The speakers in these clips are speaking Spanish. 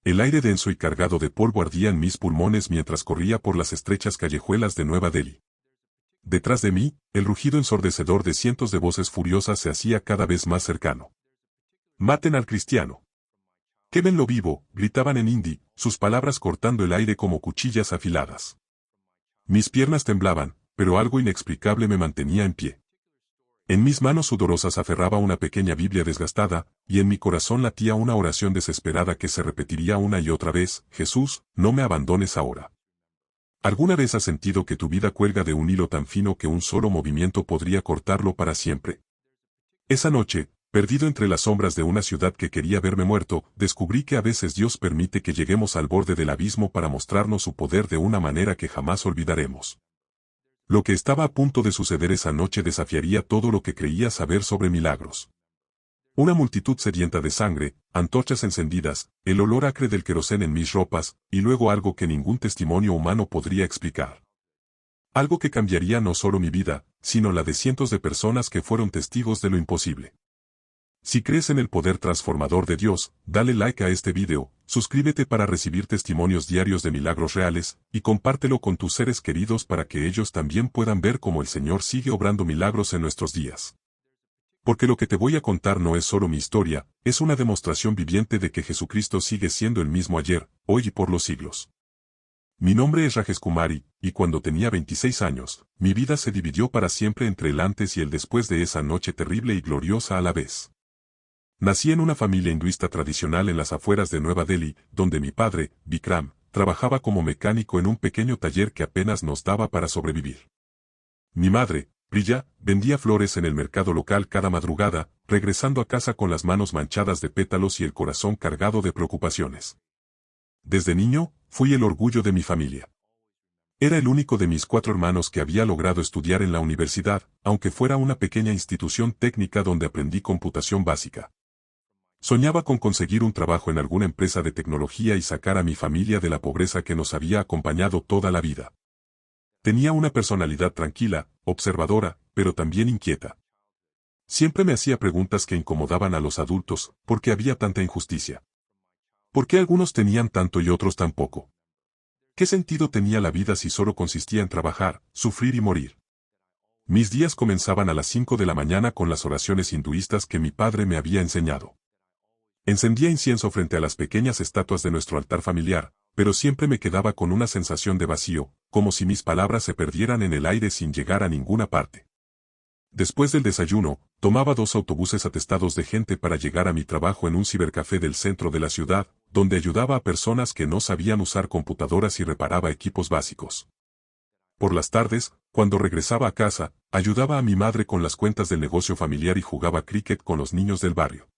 El aire denso y cargado de polvo ardía en mis pulmones mientras corría por las estrechas callejuelas de Nueva Delhi. Detrás de mí, el rugido ensordecedor de cientos de voces furiosas se hacía cada vez más cercano. «¡Maten al cristiano! ¡Quémenlo vivo!», gritaban en hindi, sus palabras cortando el aire como cuchillas afiladas. Mis piernas temblaban, pero algo inexplicable me mantenía en pie. En mis manos sudorosas aferraba una pequeña Biblia desgastada, y en mi corazón latía una oración desesperada que se repetiría una y otra vez: «Jesús, no me abandones ahora». ¿Alguna vez has sentido que tu vida cuelga de un hilo tan fino que un solo movimiento podría cortarlo para siempre? Esa noche, perdido entre las sombras de una ciudad que quería verme muerto, descubrí que a veces Dios permite que lleguemos al borde del abismo para mostrarnos su poder de una manera que jamás olvidaremos. Lo que estaba a punto de suceder esa noche desafiaría todo lo que creía saber sobre milagros. Una multitud sedienta de sangre, antorchas encendidas, el olor acre del querosén en mis ropas, y luego algo que ningún testimonio humano podría explicar. Algo que cambiaría no solo mi vida, sino la de cientos de personas que fueron testigos de lo imposible. Si crees en el poder transformador de Dios, dale like a este video, suscríbete para recibir testimonios diarios de milagros reales, y compártelo con tus seres queridos para que ellos también puedan ver cómo el Señor sigue obrando milagros en nuestros días. Porque lo que te voy a contar no es solo mi historia, es una demostración viviente de que Jesucristo sigue siendo el mismo ayer, hoy y por los siglos. Mi nombre es Rajesh Kumari, y cuando tenía 26 años, mi vida se dividió para siempre entre el antes y el después de esa noche terrible y gloriosa a la vez. Nací en una familia hinduista tradicional en las afueras de Nueva Delhi, donde mi padre, Vikram, trabajaba como mecánico en un pequeño taller que apenas nos daba para sobrevivir. Mi madre, Priya, vendía flores en el mercado local cada madrugada, regresando a casa con las manos manchadas de pétalos y el corazón cargado de preocupaciones. Desde niño, fui el orgullo de mi familia. Era el único de mis 4 hermanos que había logrado estudiar en la universidad, aunque fuera una pequeña institución técnica donde aprendí computación básica. Soñaba con conseguir un trabajo en alguna empresa de tecnología y sacar a mi familia de la pobreza que nos había acompañado toda la vida. Tenía una personalidad tranquila, observadora, pero también inquieta. Siempre me hacía preguntas que incomodaban a los adultos: ¿por qué había tanta injusticia? ¿Por qué algunos tenían tanto y otros tan poco? ¿Qué sentido tenía la vida si solo consistía en trabajar, sufrir y morir? Mis días comenzaban a las 5 de la mañana con las oraciones hinduistas que mi padre me había enseñado. Encendía incienso frente a las pequeñas estatuas de nuestro altar familiar, pero siempre me quedaba con una sensación de vacío, como si mis palabras se perdieran en el aire sin llegar a ninguna parte. Después del desayuno, tomaba 2 autobuses atestados de gente para llegar a mi trabajo en un cibercafé del centro de la ciudad, donde ayudaba a personas que no sabían usar computadoras y reparaba equipos básicos. Por las tardes, cuando regresaba a casa, ayudaba a mi madre con las cuentas del negocio familiar y jugaba cricket con los niños del barrio.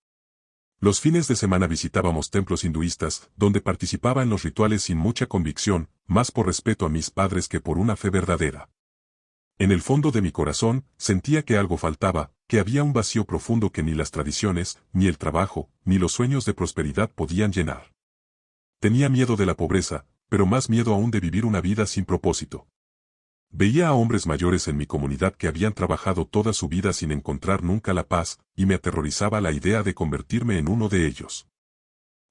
Los fines de semana visitábamos templos hinduistas, donde participaba en los rituales sin mucha convicción, más por respeto a mis padres que por una fe verdadera. En el fondo de mi corazón, sentía que algo faltaba, que había un vacío profundo que ni las tradiciones, ni el trabajo, ni los sueños de prosperidad podían llenar. Tenía miedo de la pobreza, pero más miedo aún de vivir una vida sin propósito. Veía a hombres mayores en mi comunidad que habían trabajado toda su vida sin encontrar nunca la paz, y me aterrorizaba la idea de convertirme en uno de ellos.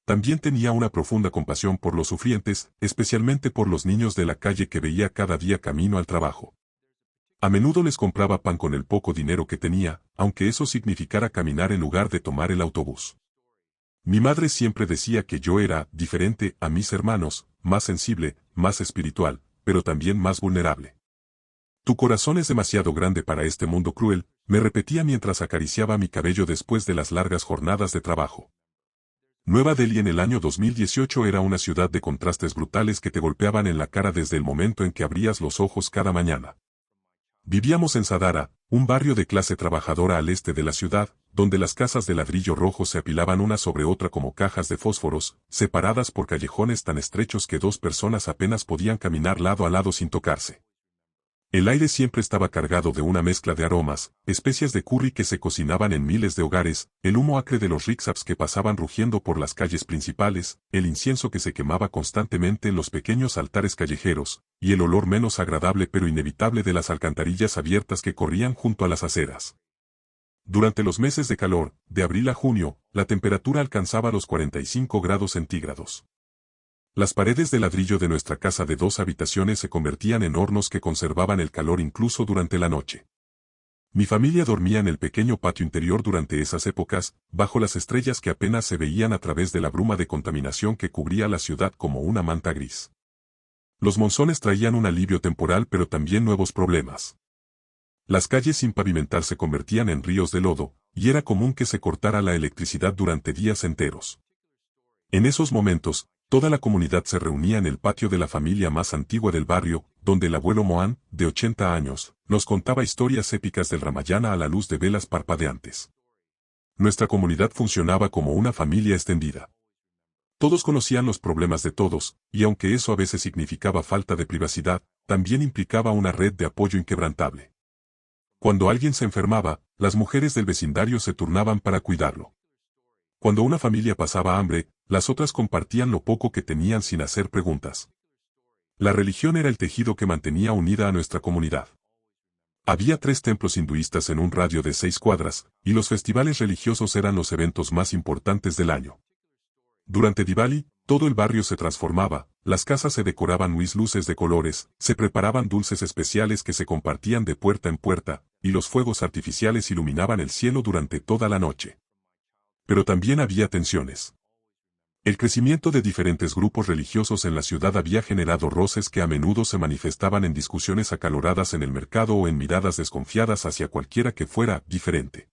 También tenía una profunda compasión por los sufrientes, especialmente por los niños de la calle que veía cada día camino al trabajo. A menudo les compraba pan con el poco dinero que tenía, aunque eso significara caminar en lugar de tomar el autobús. Mi madre siempre decía que yo era diferente a mis hermanos, más sensible, más espiritual, pero también más vulnerable. Tu corazón es demasiado grande para este mundo cruel, me repetía mientras acariciaba mi cabello después de las largas jornadas de trabajo. Nueva Delhi en el año 2018 era una ciudad de contrastes brutales que te golpeaban en la cara desde el momento en que abrías los ojos cada mañana. Vivíamos en Sadara, un barrio de clase trabajadora al este de la ciudad, donde las casas de ladrillo rojo se apilaban una sobre otra como cajas de fósforos, separadas por callejones tan estrechos que 2 personas apenas podían caminar lado a lado sin tocarse. El aire siempre estaba cargado de una mezcla de aromas, especias de curry que se cocinaban en miles de hogares, el humo acre de los rickshaws que pasaban rugiendo por las calles principales, el incienso que se quemaba constantemente en los pequeños altares callejeros, y el olor menos agradable pero inevitable de las alcantarillas abiertas que corrían junto a las aceras. Durante los meses de calor, de abril a junio, la temperatura alcanzaba los 45 grados centígrados. Las paredes de ladrillo de nuestra casa de 2 habitaciones se convertían en hornos que conservaban el calor incluso durante la noche. Mi familia dormía en el pequeño patio interior durante esas épocas, bajo las estrellas que apenas se veían a través de la bruma de contaminación que cubría la ciudad como una manta gris. Los monzones traían un alivio temporal pero también nuevos problemas. Las calles sin pavimentar se convertían en ríos de lodo, y era común que se cortara la electricidad durante días enteros. En esos momentos, toda la comunidad se reunía en el patio de la familia más antigua del barrio, donde el abuelo Mohan, de 80 años, nos contaba historias épicas del Ramayana a la luz de velas parpadeantes. Nuestra comunidad funcionaba como una familia extendida. Todos conocían los problemas de todos, y aunque eso a veces significaba falta de privacidad, también implicaba una red de apoyo inquebrantable. Cuando alguien se enfermaba, las mujeres del vecindario se turnaban para cuidarlo. Cuando una familia pasaba hambre, las otras compartían lo poco que tenían sin hacer preguntas. La religión era el tejido que mantenía unida a nuestra comunidad. Había 3 templos hinduistas en un radio de 6 cuadras, y los festivales religiosos eran los eventos más importantes del año. Durante Diwali, todo el barrio se transformaba, las casas se decoraban con luces de colores, se preparaban dulces especiales que se compartían de puerta en puerta, y los fuegos artificiales iluminaban el cielo durante toda la noche. Pero también había tensiones. El crecimiento de diferentes grupos religiosos en la ciudad había generado roces que a menudo se manifestaban en discusiones acaloradas en el mercado o en miradas desconfiadas hacia cualquiera que fuera diferente.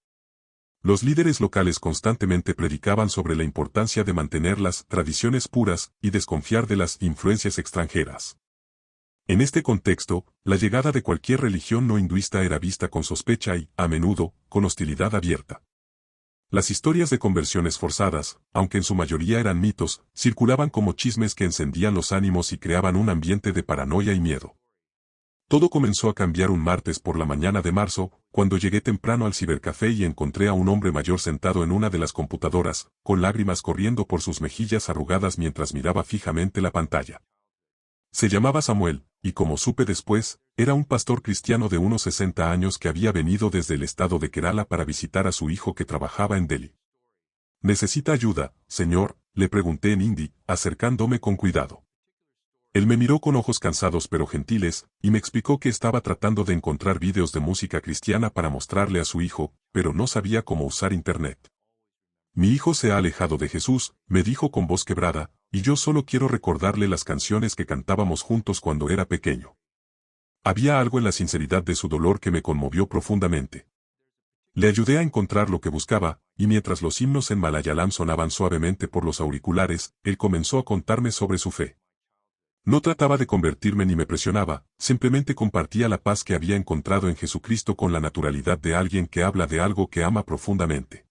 Los líderes locales constantemente predicaban sobre la importancia de mantener las tradiciones puras y desconfiar de las influencias extranjeras. En este contexto, la llegada de cualquier religión no hinduista era vista con sospecha y, a menudo, con hostilidad abierta. Las historias de conversiones forzadas, aunque en su mayoría eran mitos, circulaban como chismes que encendían los ánimos y creaban un ambiente de paranoia y miedo. Todo comenzó a cambiar un martes por la mañana de marzo, cuando llegué temprano al cibercafé y encontré a un hombre mayor sentado en una de las computadoras, con lágrimas corriendo por sus mejillas arrugadas mientras miraba fijamente la pantalla. Se llamaba Samuel, y como supe después, era un pastor cristiano de unos 60 años que había venido desde el estado de Kerala para visitar a su hijo que trabajaba en Delhi. ¿Necesita ayuda, señor?, le pregunté en hindi, acercándome con cuidado. Él me miró con ojos cansados pero gentiles, y me explicó que estaba tratando de encontrar vídeos de música cristiana para mostrarle a su hijo, pero no sabía cómo usar internet. Mi hijo se ha alejado de Jesús, me dijo con voz quebrada, y yo solo quiero recordarle las canciones que cantábamos juntos cuando era pequeño. Había algo en la sinceridad de su dolor que me conmovió profundamente. Le ayudé a encontrar lo que buscaba, y mientras los himnos en malayalam sonaban suavemente por los auriculares, él comenzó a contarme sobre su fe. No trataba de convertirme ni me presionaba, simplemente compartía la paz que había encontrado en Jesucristo con la naturalidad de alguien que habla de algo que ama profundamente.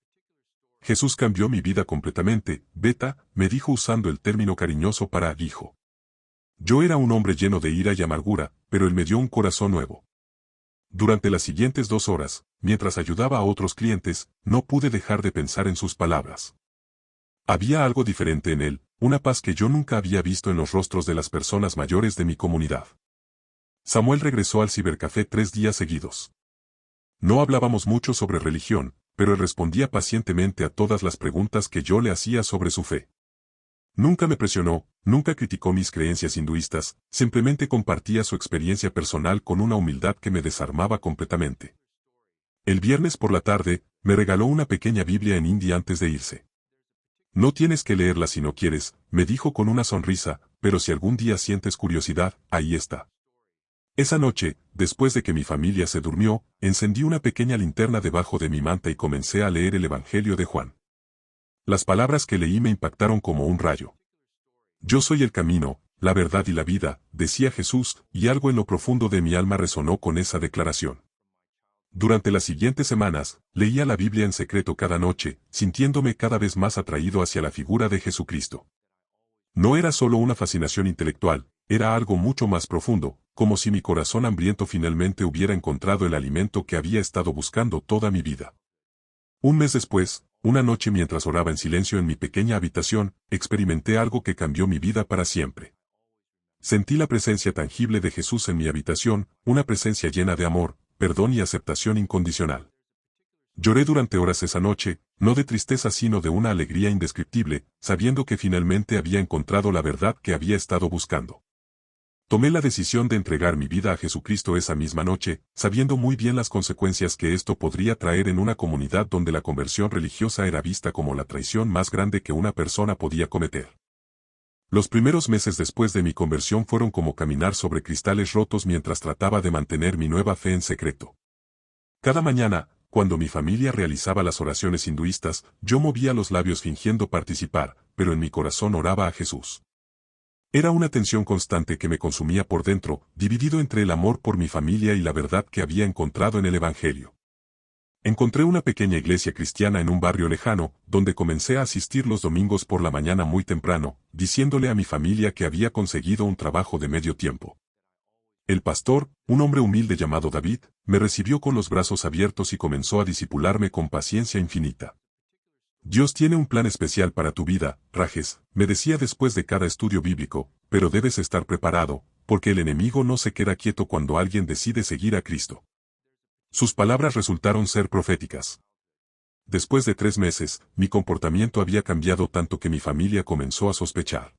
Jesús cambió mi vida completamente, Beta, me dijo usando el término cariñoso para hijo. Yo era un hombre lleno de ira y amargura, pero él me dio un corazón nuevo. Durante las siguientes 2 horas, mientras ayudaba a otros clientes, no pude dejar de pensar en sus palabras. Había algo diferente en él, una paz que yo nunca había visto en los rostros de las personas mayores de mi comunidad. Samuel regresó al cibercafé 3 días seguidos. No hablábamos mucho sobre religión, pero él respondía pacientemente a todas las preguntas que yo le hacía sobre su fe. Nunca me presionó, nunca criticó mis creencias hinduistas, simplemente compartía su experiencia personal con una humildad que me desarmaba completamente. El viernes por la tarde, me regaló una pequeña Biblia en hindi antes de irse. No tienes que leerla si no quieres, me dijo con una sonrisa, pero si algún día sientes curiosidad, ahí está. Esa noche, después de que mi familia se durmió, encendí una pequeña linterna debajo de mi manta y comencé a leer el Evangelio de Juan. Las palabras que leí me impactaron como un rayo. Yo soy el camino, la verdad y la vida, decía Jesús, y algo en lo profundo de mi alma resonó con esa declaración. Durante las siguientes semanas, leía la Biblia en secreto cada noche, sintiéndome cada vez más atraído hacia la figura de Jesucristo. No era solo una fascinación intelectual, era algo mucho más profundo, como si mi corazón hambriento finalmente hubiera encontrado el alimento que había estado buscando toda mi vida. Un mes después, una noche mientras oraba en silencio en mi pequeña habitación, experimenté algo que cambió mi vida para siempre. Sentí la presencia tangible de Jesús en mi habitación, una presencia llena de amor, perdón y aceptación incondicional. Lloré durante horas esa noche, no de tristeza sino de una alegría indescriptible, sabiendo que finalmente había encontrado la verdad que había estado buscando. Tomé la decisión de entregar mi vida a Jesucristo esa misma noche, sabiendo muy bien las consecuencias que esto podría traer en una comunidad donde la conversión religiosa era vista como la traición más grande que una persona podía cometer. Los primeros meses después de mi conversión fueron como caminar sobre cristales rotos mientras trataba de mantener mi nueva fe en secreto. Cada mañana, cuando mi familia realizaba las oraciones hinduistas, yo movía los labios fingiendo participar, pero en mi corazón oraba a Jesús. Era una tensión constante que me consumía por dentro, dividido entre el amor por mi familia y la verdad que había encontrado en el Evangelio. Encontré una pequeña iglesia cristiana en un barrio lejano, donde comencé a asistir los domingos por la mañana muy temprano, diciéndole a mi familia que había conseguido un trabajo de medio tiempo. El pastor, un hombre humilde llamado David, me recibió con los brazos abiertos y comenzó a discipularme con paciencia infinita. Dios tiene un plan especial para tu vida, Rajes, me decía después de cada estudio bíblico, pero debes estar preparado, porque el enemigo no se queda quieto cuando alguien decide seguir a Cristo. Sus palabras resultaron ser proféticas. Después de 3 meses, mi comportamiento había cambiado tanto que mi familia comenzó a sospechar.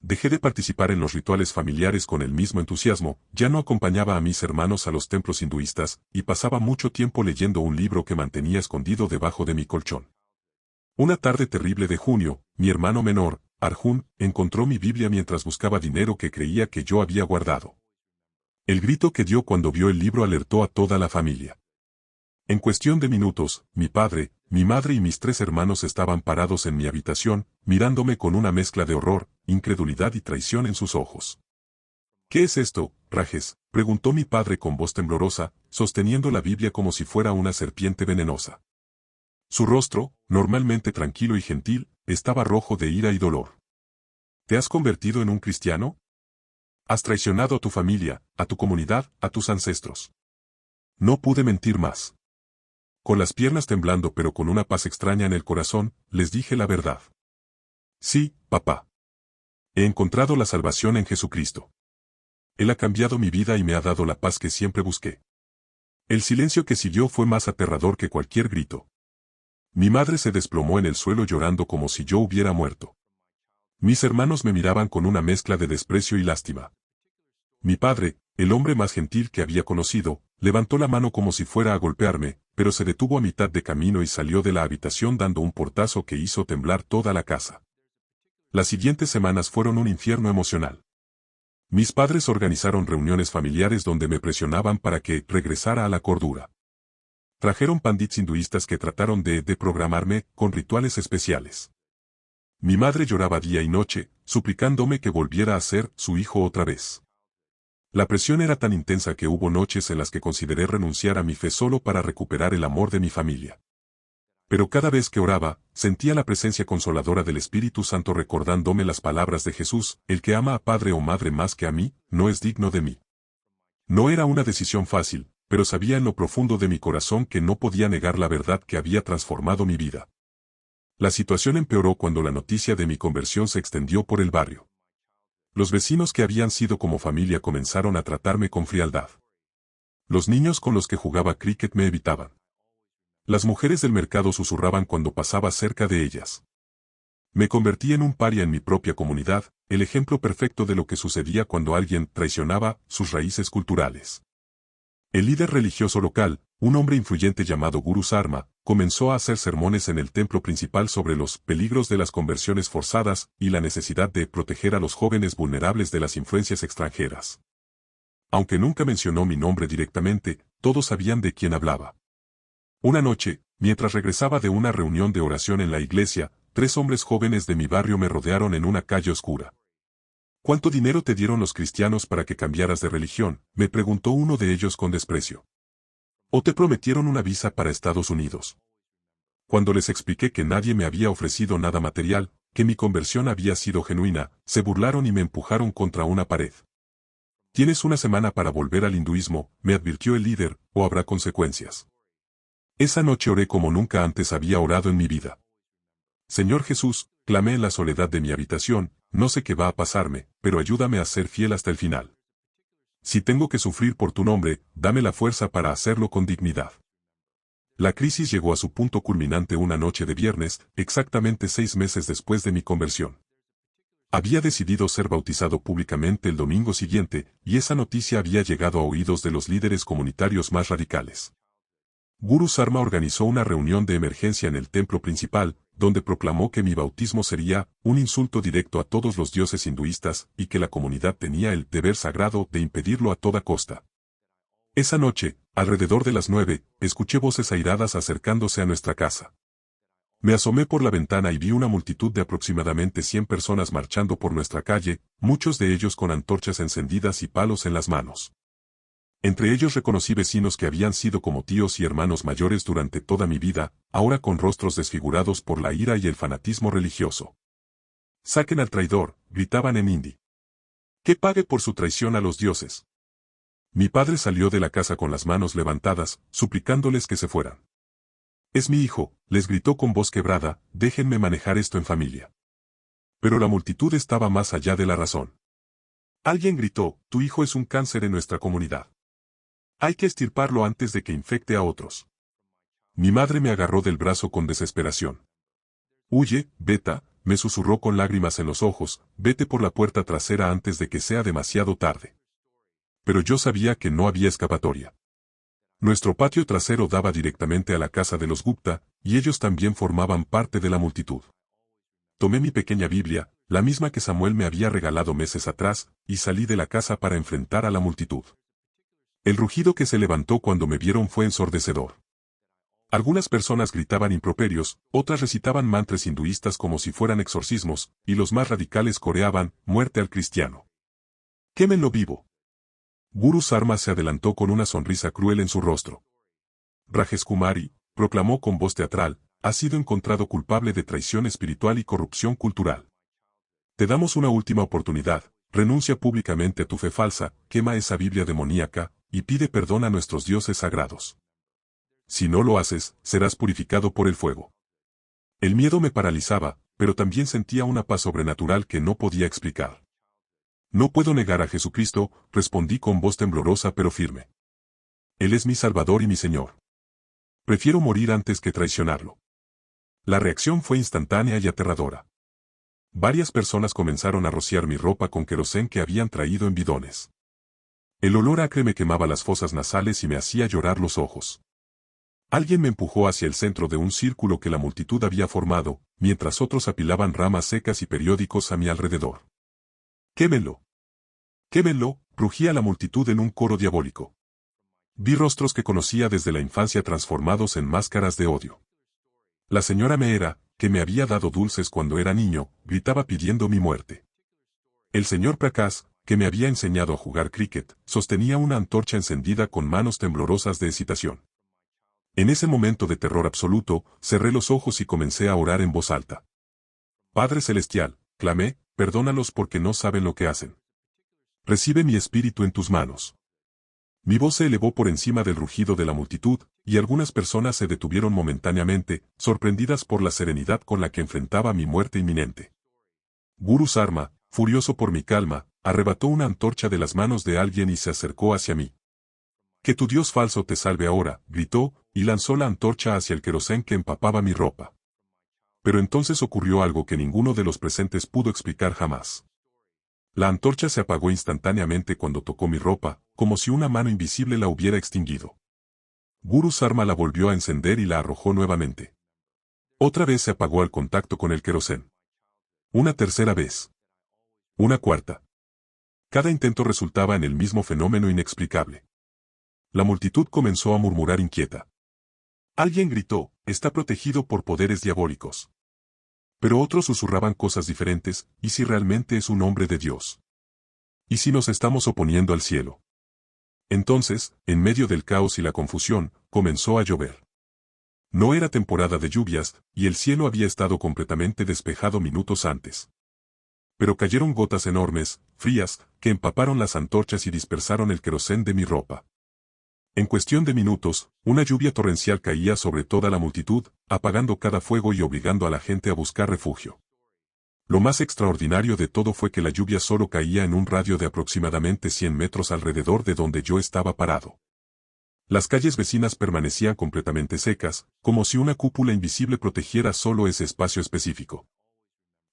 Dejé de participar en los rituales familiares con el mismo entusiasmo, ya no acompañaba a mis hermanos a los templos hinduistas, y pasaba mucho tiempo leyendo un libro que mantenía escondido debajo de mi colchón. Una tarde terrible de junio, mi hermano menor, Arjun, encontró mi Biblia mientras buscaba dinero que creía que yo había guardado. El grito que dio cuando vio el libro alertó a toda la familia. En cuestión de minutos, mi padre, mi madre y mis 3 hermanos estaban parados en mi habitación, mirándome con una mezcla de horror, incredulidad y traición en sus ojos. ¿Qué es esto, Rajes?, preguntó mi padre con voz temblorosa, sosteniendo la Biblia como si fuera una serpiente venenosa. Su rostro, normalmente tranquilo y gentil, estaba rojo de ira y dolor. ¿Te has convertido en un cristiano? Has traicionado a tu familia, a tu comunidad, a tus ancestros. No pude mentir más. Con las piernas temblando pero con una paz extraña en el corazón, les dije la verdad. Sí, papá. He encontrado la salvación en Jesucristo. Él ha cambiado mi vida y me ha dado la paz que siempre busqué. El silencio que siguió fue más aterrador que cualquier grito. Mi madre se desplomó en el suelo llorando como si yo hubiera muerto. Mis hermanos me miraban con una mezcla de desprecio y lástima. Mi padre, el hombre más gentil que había conocido, levantó la mano como si fuera a golpearme, pero se detuvo a mitad de camino y salió de la habitación dando un portazo que hizo temblar toda la casa. Las siguientes semanas fueron un infierno emocional. Mis padres organizaron reuniones familiares donde me presionaban para que regresara a la cordura. Trajeron pandits hinduistas que trataron de deprogramarme con rituales especiales. Mi madre lloraba día y noche, suplicándome que volviera a ser su hijo otra vez. La presión era tan intensa que hubo noches en las que consideré renunciar a mi fe solo para recuperar el amor de mi familia. Pero cada vez que oraba, sentía la presencia consoladora del Espíritu Santo recordándome las palabras de Jesús: el que ama a padre o madre más que a mí, no es digno de mí. No era una decisión fácil, pero sabía en lo profundo de mi corazón que no podía negar la verdad que había transformado mi vida. La situación empeoró cuando la noticia de mi conversión se extendió por el barrio. Los vecinos que habían sido como familia comenzaron a tratarme con frialdad. Los niños con los que jugaba cricket me evitaban. Las mujeres del mercado susurraban cuando pasaba cerca de ellas. Me convertí en un paria en mi propia comunidad, el ejemplo perfecto de lo que sucedía cuando alguien traicionaba sus raíces culturales. El líder religioso local, un hombre influyente llamado Guru Sarma, comenzó a hacer sermones en el templo principal sobre los peligros de las conversiones forzadas y la necesidad de proteger a los jóvenes vulnerables de las influencias extranjeras. Aunque nunca mencionó mi nombre directamente, todos sabían de quién hablaba. Una noche, mientras regresaba de una reunión de oración en la iglesia, 3 hombres jóvenes de mi barrio me rodearon en una calle oscura. ¿Cuánto dinero te dieron los cristianos para que cambiaras de religión?, me preguntó uno de ellos con desprecio. ¿O te prometieron una visa para Estados Unidos? Cuando les expliqué que nadie me había ofrecido nada material, que mi conversión había sido genuina, se burlaron y me empujaron contra una pared. Tienes una semana para volver al hinduismo, me advirtió el líder, o habrá consecuencias. Esa noche oré como nunca antes había orado en mi vida. Señor Jesús, clamé en la soledad de mi habitación, no sé qué va a pasarme, pero ayúdame a ser fiel hasta el final. Si tengo que sufrir por tu nombre, dame la fuerza para hacerlo con dignidad. La crisis llegó a su punto culminante una noche de viernes, exactamente 6 meses después de mi conversión. Había decidido ser bautizado públicamente el domingo siguiente, y esa noticia había llegado a oídos de los líderes comunitarios más radicales. Guru Sarma organizó una reunión de emergencia en el templo principal, donde proclamó que mi bautismo sería un insulto directo a todos los dioses hinduistas y que la comunidad tenía el deber sagrado de impedirlo a toda costa. Esa noche, alrededor de las 9, escuché voces airadas acercándose a nuestra casa. Me asomé por la ventana y vi una multitud de aproximadamente 100 personas marchando por nuestra calle, muchos de ellos con antorchas encendidas y palos en las manos. Entre ellos reconocí vecinos que habían sido como tíos y hermanos mayores durante toda mi vida, ahora con rostros desfigurados por la ira y el fanatismo religioso. «Saquen al traidor», gritaban en hindi. «Que pague por su traición a los dioses». Mi padre salió de la casa con las manos levantadas, suplicándoles que se fueran. «Es mi hijo», les gritó con voz quebrada, «déjenme manejar esto en familia». Pero la multitud estaba más allá de la razón. Alguien gritó, «Tu hijo es un cáncer en nuestra comunidad. Hay que extirparlo antes de que infecte a otros». Mi madre me agarró del brazo con desesperación. «Huye, Beta», me susurró con lágrimas en los ojos, «vete por la puerta trasera antes de que sea demasiado tarde». Pero yo sabía que no había escapatoria. Nuestro patio trasero daba directamente a la casa de los Gupta, y ellos también formaban parte de la multitud. Tomé mi pequeña Biblia, la misma que Samuel me había regalado meses atrás, y salí de la casa para enfrentar a la multitud. El rugido que se levantó cuando me vieron fue ensordecedor. Algunas personas gritaban improperios, otras recitaban mantras hinduistas como si fueran exorcismos, y los más radicales coreaban, «muerte al cristiano». «Quémenlo vivo». Guru Sarma se adelantó con una sonrisa cruel en su rostro. «Rajesh Kumari», proclamó con voz teatral, «ha sido encontrado culpable de traición espiritual y corrupción cultural. Te damos una última oportunidad, renuncia públicamente a tu fe falsa, quema esa Biblia demoníaca, y pide perdón a nuestros dioses sagrados. Si no lo haces, serás purificado por el fuego». El miedo me paralizaba, pero también sentía una paz sobrenatural que no podía explicar. «No puedo negar a Jesucristo», respondí con voz temblorosa pero firme. «Él es mi Salvador y mi Señor. Prefiero morir antes que traicionarlo». La reacción fue instantánea y aterradora. Varias personas comenzaron a rociar mi ropa con querosén que habían traído en bidones. El olor acre me quemaba las fosas nasales y me hacía llorar los ojos. Alguien me empujó hacia el centro de un círculo que la multitud había formado, mientras otros apilaban ramas secas y periódicos a mi alrededor. «¡Quémenlo! ¡Quémenlo!», rugía la multitud en un coro diabólico. Vi rostros que conocía desde la infancia transformados en máscaras de odio. La señora Meera, que me había dado dulces cuando era niño, gritaba pidiendo mi muerte. El señor Prakash, que me había enseñado a jugar cricket, sostenía una antorcha encendida con manos temblorosas de excitación. En ese momento de terror absoluto, cerré los ojos y comencé a orar en voz alta. «Padre Celestial», clamé, «perdónalos porque no saben lo que hacen. Recibe mi espíritu en tus manos». Mi voz se elevó por encima del rugido de la multitud, y algunas personas se detuvieron momentáneamente, sorprendidas por la serenidad con la que enfrentaba mi muerte inminente. Guru Sarma, furioso por mi calma, arrebató una antorcha de las manos de alguien y se acercó hacia mí. «Que tu Dios falso te salve ahora», gritó, y lanzó la antorcha hacia el querosén que empapaba mi ropa. Pero entonces ocurrió algo que ninguno de los presentes pudo explicar jamás. La antorcha se apagó instantáneamente cuando tocó mi ropa, como si una mano invisible la hubiera extinguido. Guru Sarma la volvió a encender y la arrojó nuevamente. Otra vez se apagó al contacto con el querosén. Una tercera vez. Una cuarta. Cada intento resultaba en el mismo fenómeno inexplicable. La multitud comenzó a murmurar inquieta. Alguien gritó, «está protegido por poderes diabólicos». Pero otros susurraban cosas diferentes, «¿y si realmente es un hombre de Dios? ¿Y si nos estamos oponiendo al cielo?». Entonces, en medio del caos y la confusión, comenzó a llover. No era temporada de lluvias, y el cielo había estado completamente despejado minutos antes. Pero cayeron gotas enormes, frías, que empaparon las antorchas y dispersaron el querosén de mi ropa. En cuestión de minutos, una lluvia torrencial caía sobre toda la multitud, apagando cada fuego y obligando a la gente a buscar refugio. Lo más extraordinario de todo fue que la lluvia solo caía en un radio de aproximadamente 100 metros alrededor de donde yo estaba parado. Las calles vecinas permanecían completamente secas, como si una cúpula invisible protegiera solo ese espacio específico.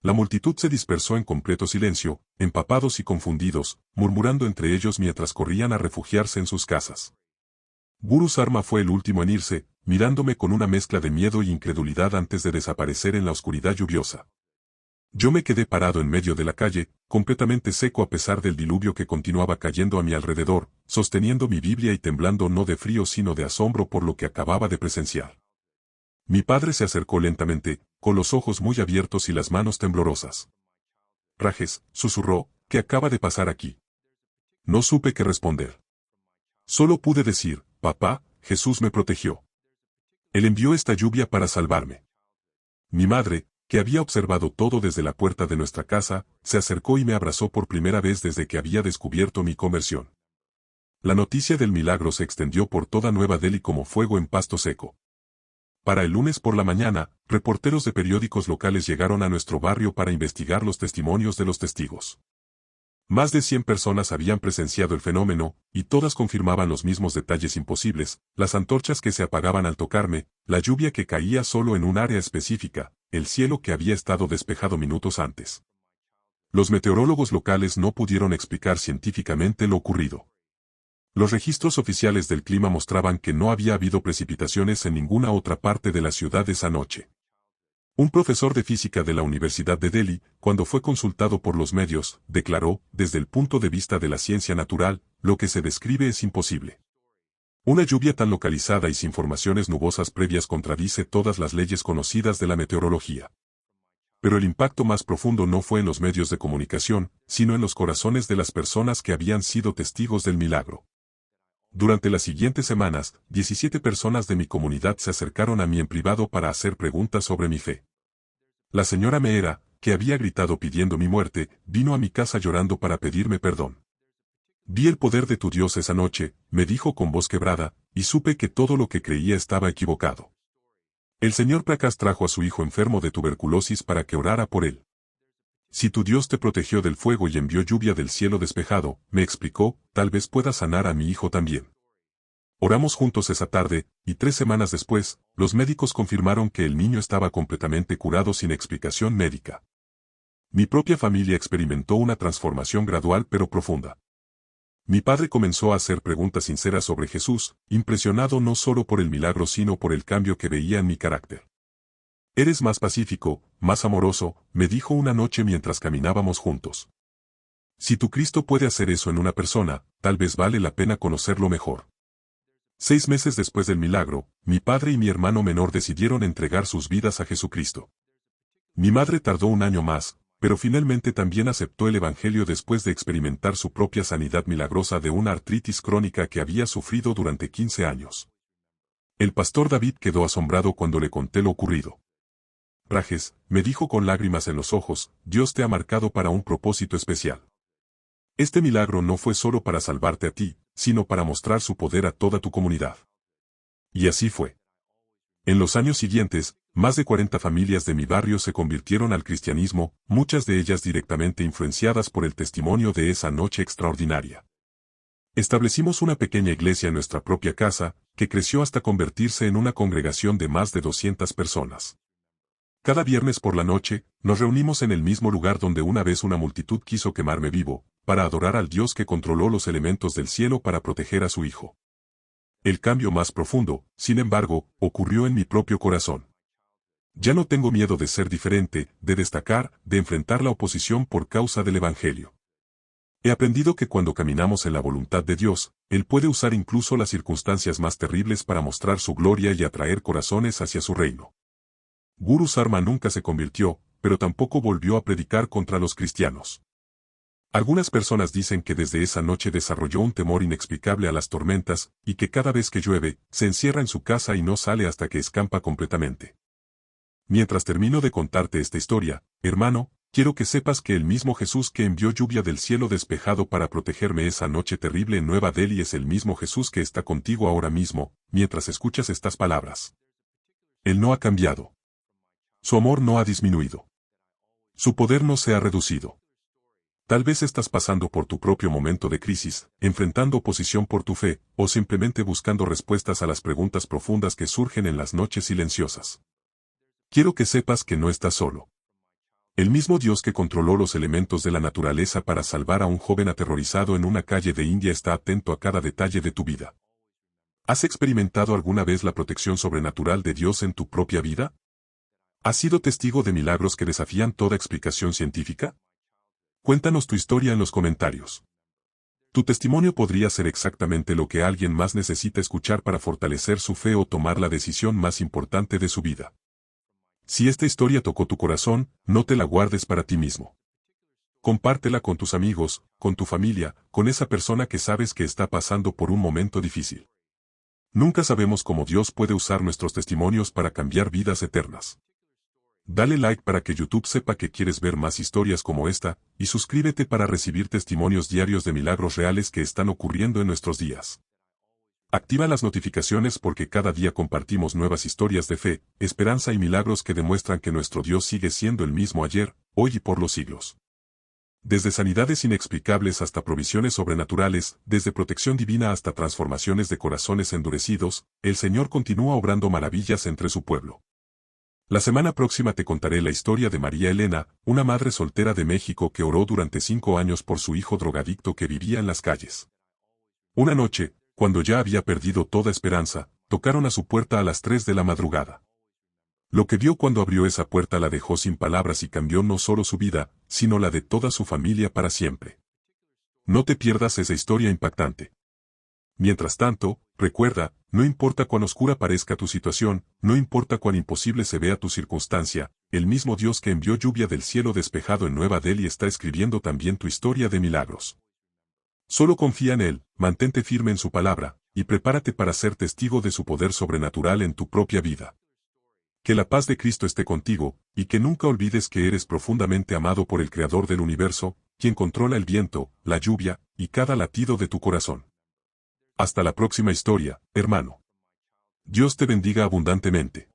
La multitud se dispersó en completo silencio, empapados y confundidos, murmurando entre ellos mientras corrían a refugiarse en sus casas. Guru Sarma fue el último en irse, mirándome con una mezcla de miedo y incredulidad antes de desaparecer en la oscuridad lluviosa. Yo me quedé parado en medio de la calle, completamente seco a pesar del diluvio que continuaba cayendo a mi alrededor, sosteniendo mi Biblia y temblando no de frío sino de asombro por lo que acababa de presenciar. Mi padre se acercó lentamente, con los ojos muy abiertos y las manos temblorosas. Rajes, susurró, ¿qué acaba de pasar aquí? No supe qué responder. Solo pude decir, papá, Jesús me protegió. Él envió esta lluvia para salvarme. Mi madre, que había observado todo desde la puerta de nuestra casa, se acercó y me abrazó por primera vez desde que había descubierto mi conversión. La noticia del milagro se extendió por toda Nueva Delhi como fuego en pasto seco. Para el lunes por la mañana, reporteros de periódicos locales llegaron a nuestro barrio para investigar los testimonios de los testigos. Más de 100 personas habían presenciado el fenómeno, y todas confirmaban los mismos detalles imposibles, las antorchas que se apagaban al tocarme, la lluvia que caía solo en un área específica, el cielo que había estado despejado minutos antes. Los meteorólogos locales no pudieron explicar científicamente lo ocurrido. Los registros oficiales del clima mostraban que no había habido precipitaciones en ninguna otra parte de la ciudad esa noche. Un profesor de física de la Universidad de Delhi, cuando fue consultado por los medios, declaró, desde el punto de vista de la ciencia natural, lo que se describe es imposible. Una lluvia tan localizada y sin formaciones nubosas previas contradice todas las leyes conocidas de la meteorología. Pero el impacto más profundo no fue en los medios de comunicación, sino en los corazones de las personas que habían sido testigos del milagro. Durante las siguientes semanas, 17 personas de mi comunidad se acercaron a mí en privado para hacer preguntas sobre mi fe. La señora Meera, que había gritado pidiendo mi muerte, vino a mi casa llorando para pedirme perdón. Vi el poder de tu Dios esa noche, me dijo con voz quebrada, y supe que todo lo que creía estaba equivocado. El señor Prakash trajo a su hijo enfermo de tuberculosis para que orara por él. Si tu Dios te protegió del fuego y envió lluvia del cielo despejado, me explicó, tal vez pueda sanar a mi hijo también. Oramos juntos esa tarde, y 3 semanas después, los médicos confirmaron que el niño estaba completamente curado sin explicación médica. Mi propia familia experimentó una transformación gradual pero profunda. Mi padre comenzó a hacer preguntas sinceras sobre Jesús, impresionado no solo por el milagro sino por el cambio que veía en mi carácter. Eres más pacífico, más amoroso, me dijo una noche mientras caminábamos juntos. Si tu Cristo puede hacer eso en una persona, tal vez vale la pena conocerlo mejor. 6 meses después del milagro, mi padre y mi hermano menor decidieron entregar sus vidas a Jesucristo. Mi madre tardó un año más, pero finalmente también aceptó el Evangelio después de experimentar su propia sanidad milagrosa de una artritis crónica que había sufrido durante 15 años. El pastor David quedó asombrado cuando le conté lo ocurrido. Rajes, me dijo con lágrimas en los ojos, Dios te ha marcado para un propósito especial. Este milagro no fue solo para salvarte a ti, sino para mostrar su poder a toda tu comunidad. Y así fue. En los años siguientes, más de 40 familias de mi barrio se convirtieron al cristianismo, muchas de ellas directamente influenciadas por el testimonio de esa noche extraordinaria. Establecimos una pequeña iglesia en nuestra propia casa, que creció hasta convertirse en una congregación de más de 200 personas. Cada viernes por la noche, nos reunimos en el mismo lugar donde una vez una multitud quiso quemarme vivo, para adorar al Dios que controló los elementos del cielo para proteger a su Hijo. El cambio más profundo, sin embargo, ocurrió en mi propio corazón. Ya no tengo miedo de ser diferente, de destacar, de enfrentar la oposición por causa del Evangelio. He aprendido que cuando caminamos en la voluntad de Dios, Él puede usar incluso las circunstancias más terribles para mostrar su gloria y atraer corazones hacia su reino. Guru Sarma nunca se convirtió, pero tampoco volvió a predicar contra los cristianos. Algunas personas dicen que desde esa noche desarrolló un temor inexplicable a las tormentas, y que cada vez que llueve, se encierra en su casa y no sale hasta que escampa completamente. Mientras termino de contarte esta historia, hermano, quiero que sepas que el mismo Jesús que envió lluvia del cielo despejado para protegerme esa noche terrible en Nueva Delhi es el mismo Jesús que está contigo ahora mismo, mientras escuchas estas palabras. Él no ha cambiado. Su amor no ha disminuido. Su poder no se ha reducido. Tal vez estás pasando por tu propio momento de crisis, enfrentando oposición por tu fe, o simplemente buscando respuestas a las preguntas profundas que surgen en las noches silenciosas. Quiero que sepas que no estás solo. El mismo Dios que controló los elementos de la naturaleza para salvar a un joven aterrorizado en una calle de India está atento a cada detalle de tu vida. ¿Has experimentado alguna vez la protección sobrenatural de Dios en tu propia vida? ¿Has sido testigo de milagros que desafían toda explicación científica? Cuéntanos tu historia en los comentarios. Tu testimonio podría ser exactamente lo que alguien más necesita escuchar para fortalecer su fe o tomar la decisión más importante de su vida. Si esta historia tocó tu corazón, no te la guardes para ti mismo. Compártela con tus amigos, con tu familia, con esa persona que sabes que está pasando por un momento difícil. Nunca sabemos cómo Dios puede usar nuestros testimonios para cambiar vidas eternas. Dale like para que YouTube sepa que quieres ver más historias como esta, y suscríbete para recibir testimonios diarios de milagros reales que están ocurriendo en nuestros días. Activa las notificaciones porque cada día compartimos nuevas historias de fe, esperanza y milagros que demuestran que nuestro Dios sigue siendo el mismo ayer, hoy y por los siglos. Desde sanidades inexplicables hasta provisiones sobrenaturales, desde protección divina hasta transformaciones de corazones endurecidos, el Señor continúa obrando maravillas entre su pueblo. La semana próxima te contaré la historia de María Elena, una madre soltera de México que oró durante 5 años por su hijo drogadicto que vivía en las calles. Una noche, cuando ya había perdido toda esperanza, tocaron a su puerta a las 3 de la madrugada. Lo que vio cuando abrió esa puerta la dejó sin palabras y cambió no solo su vida, sino la de toda su familia para siempre. No te pierdas esa historia impactante. Mientras tanto, recuerda, no importa cuán oscura parezca tu situación, no importa cuán imposible se vea tu circunstancia, el mismo Dios que envió lluvia del cielo despejado en Nueva Delhi está escribiendo también tu historia de milagros. Solo confía en Él, mantente firme en su palabra, y prepárate para ser testigo de su poder sobrenatural en tu propia vida. Que la paz de Cristo esté contigo, y que nunca olvides que eres profundamente amado por el Creador del universo, quien controla el viento, la lluvia, y cada latido de tu corazón. Hasta la próxima historia, hermano. Dios te bendiga abundantemente.